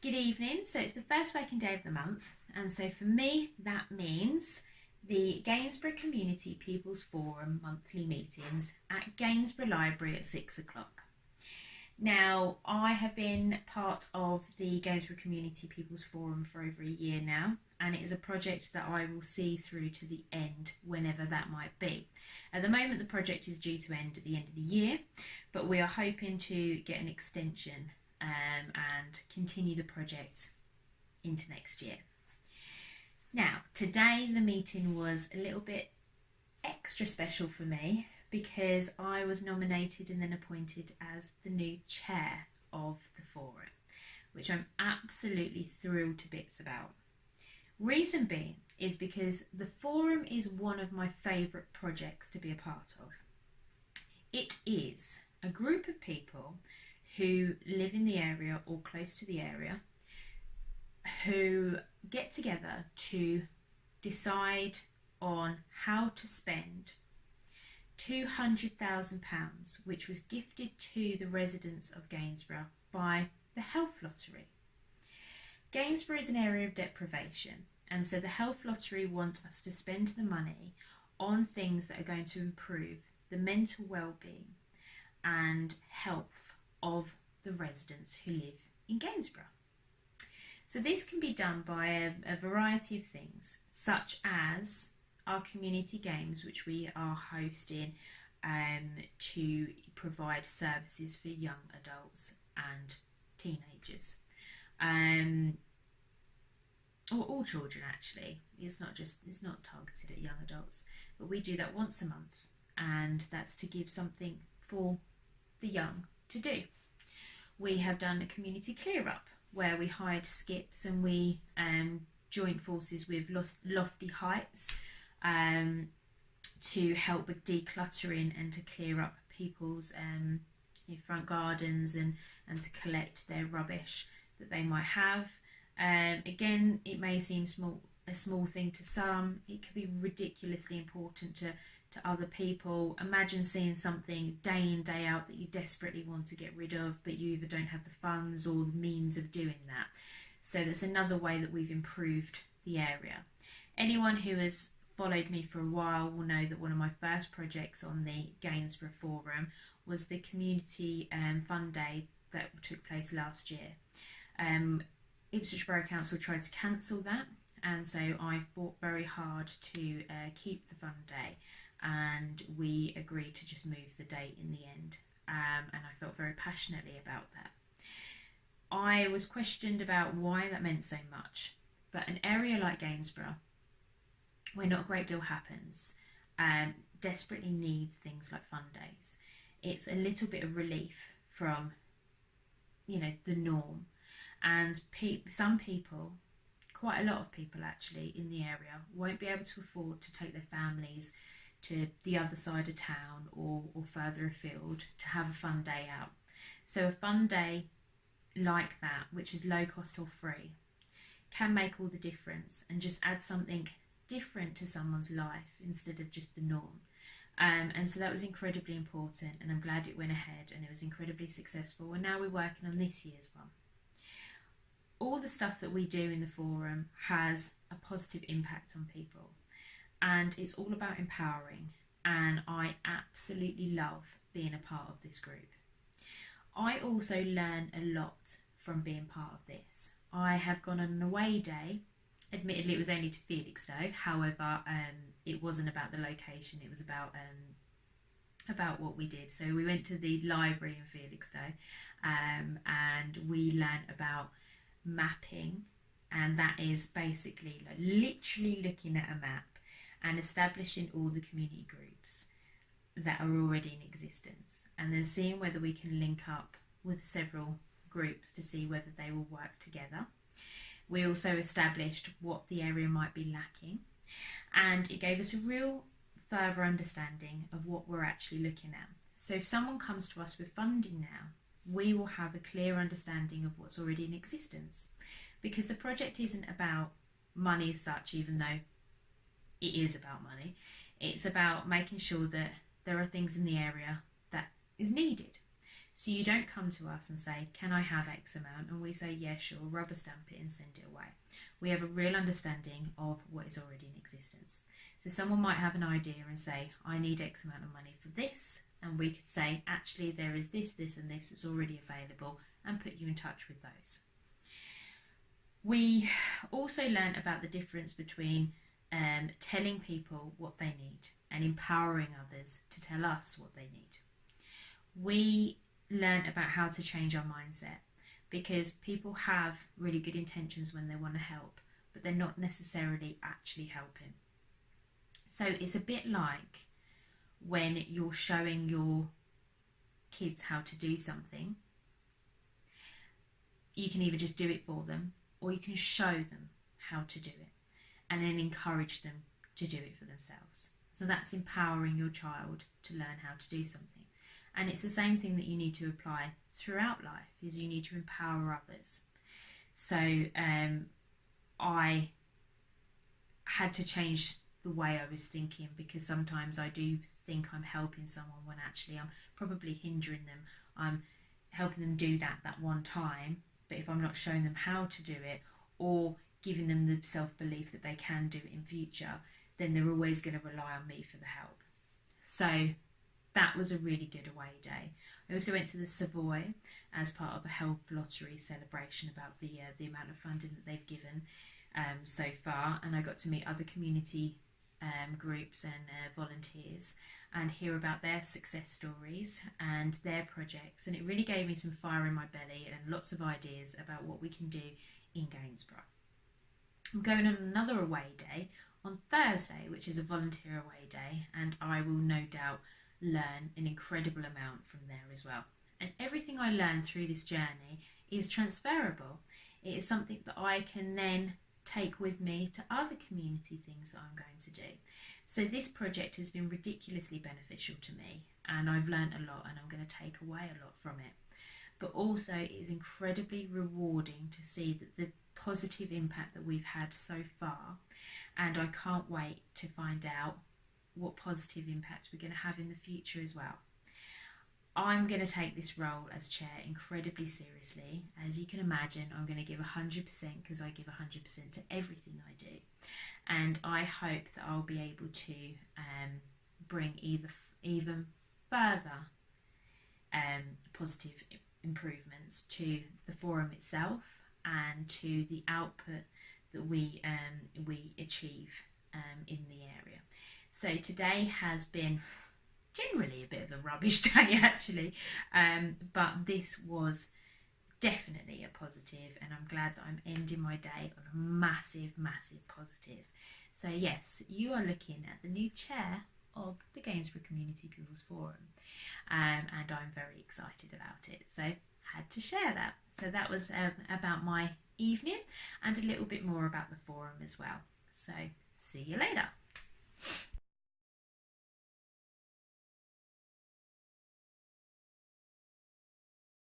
Good evening. So it's the first working day of the month, and so for me that means the Gainsborough Community People's Forum monthly meetings at Gainsborough Library at 6 o'clock. Now, I have been part of the Gainsborough Community People's Forum for over a year now, and it is a project that I will see through to the end, whenever that might be. At the moment, the project is due to end at the end of the year, but we are hoping to get an extension and continue the project into next year. Now, today the meeting was a little bit extra special for me because I was nominated and then appointed as the new chair of the forum, which I'm absolutely thrilled to bits about. Reason being is because the forum is one of my favourite projects to be a part of. It is a group of people who live in the area or close to the area who get together to decide on how to spend £200,000, which was gifted to the residents of Gainsborough by the Health Lottery. Gainsborough is an area of deprivation, and so the Health Lottery wants us to spend the money on things that are going to improve the mental well-being and health of the residents who live in Gainsborough. So this can be done by a variety of things, such as our community games, which we are hosting to provide services for young adults and teenagers, or all children actually. It's not targeted at young adults, but we do that once a month, and that's to give something for the young to do. We have done a community clear up where we hired skips and we joined forces with Lofty Heights to help with decluttering and to clear up people's front gardens and to collect their rubbish that they might have. Again, it may seem a small thing to some. It could be ridiculously important to other people. Imagine seeing something day in, day out that you desperately want to get rid of, but you either don't have the funds or the means of doing that. So that's another way that we've improved the area. Anyone who has followed me for a while will know that one of my first projects on the Gainsborough Forum was the community fun day that took place last year. Ipswich Borough Council tried to cancel that, and so I fought very hard to keep the fun day, and we agreed to just move the date in the end, and I felt very passionately about that. I was questioned about why that meant so much, but an area like Gainsborough, where not a great deal happens, desperately needs things like fun days. It's a little bit of relief from, the norm, and some people, quite a lot of people actually in the area, won't be able to afford to take their families to the other side of town or further afield to have a fun day out. So a fun day like that, which is low cost or free, can make all the difference and just add something different to someone's life instead of just the norm. And so that was incredibly important, and I'm glad it went ahead and it was incredibly successful, and now we're working on this year's one. All the stuff that we do in the forum has a positive impact on people, and it's all about empowering, and I absolutely love being a part of this group. I also learn a lot from being part of this. I have gone on an away day. Admittedly, it was only to Felixstowe. However, it wasn't about the location. It was about what we did. So we went to the library in Felixstowe, and we learned about mapping, and that is basically like literally looking at a map and establishing all the community groups that are already in existence, and then seeing whether we can link up with several groups to see whether they will work together. We also established what the area might be lacking, and it gave us a real further understanding of what we're actually looking at. So if someone comes to us with funding now, we will have a clear understanding of what's already in existence, because the project isn't about money as such, even though it is about money. It's about making sure that there are things in the area that is needed. So you don't come to us and say, can I have X amount? And we say, yeah, sure, rubber stamp it and send it away. We have a real understanding of what is already in existence. So someone might have an idea and say, I need X amount of money for this. And we could say, actually, there is this, this, and this that's already available, and put you in touch with those. We also learned about the difference between telling people what they need and empowering others to tell us what they need. We learn about how to change our mindset, because people have really good intentions when they want to help, but they're not necessarily actually helping. So it's a bit like when you're showing your kids how to do something. You can either just do it for them, or you can show them how to do it and then encourage them to do it for themselves. So that's empowering your child to learn how to do something. And it's the same thing that you need to apply throughout life, is you need to empower others. So I had to change the way I was thinking, because sometimes I do think I'm helping someone when actually I'm probably hindering them. I'm helping them do that one time, but if I'm not showing them how to do it or giving them the self-belief that they can do it in future, then they're always going to rely on me for the help. So that was a really good away day. I also went to the Savoy as part of a health lottery celebration about the amount of funding that they've given so far, and I got to meet other community groups and volunteers and hear about their success stories and their projects, and it really gave me some fire in my belly and lots of ideas about what we can do in Gainsborough. I'm going on another away day on Thursday, which is a volunteer away day, and I will no doubt learn an incredible amount from there as well. And everything I learn through this journey is transferable. It is something that I can then take with me to other community things that I'm going to do. So this project has been ridiculously beneficial to me, and I've learned a lot, and I'm going to take away a lot from it. But also it is incredibly rewarding to see that the positive impact that we've had so far, and I can't wait to find out what positive impacts we're going to have in the future as well. I'm going to take this role as chair incredibly seriously. As you can imagine, I'm going to give 100%, because I give 100% to everything I do. And I hope that I'll be able to bring even further positive improvements to the forum itself and to the output that we achieve in the area. So today has been generally a bit of a rubbish day actually, but this was definitely a positive, and I'm glad that I'm ending my day on a massive positive. So yes, you are looking at the new chair of the Gainsborough Community Pupils Forum, and I'm very excited about it, so had to share that. So that was about my evening, and a little bit more about the forum as well. So see you later.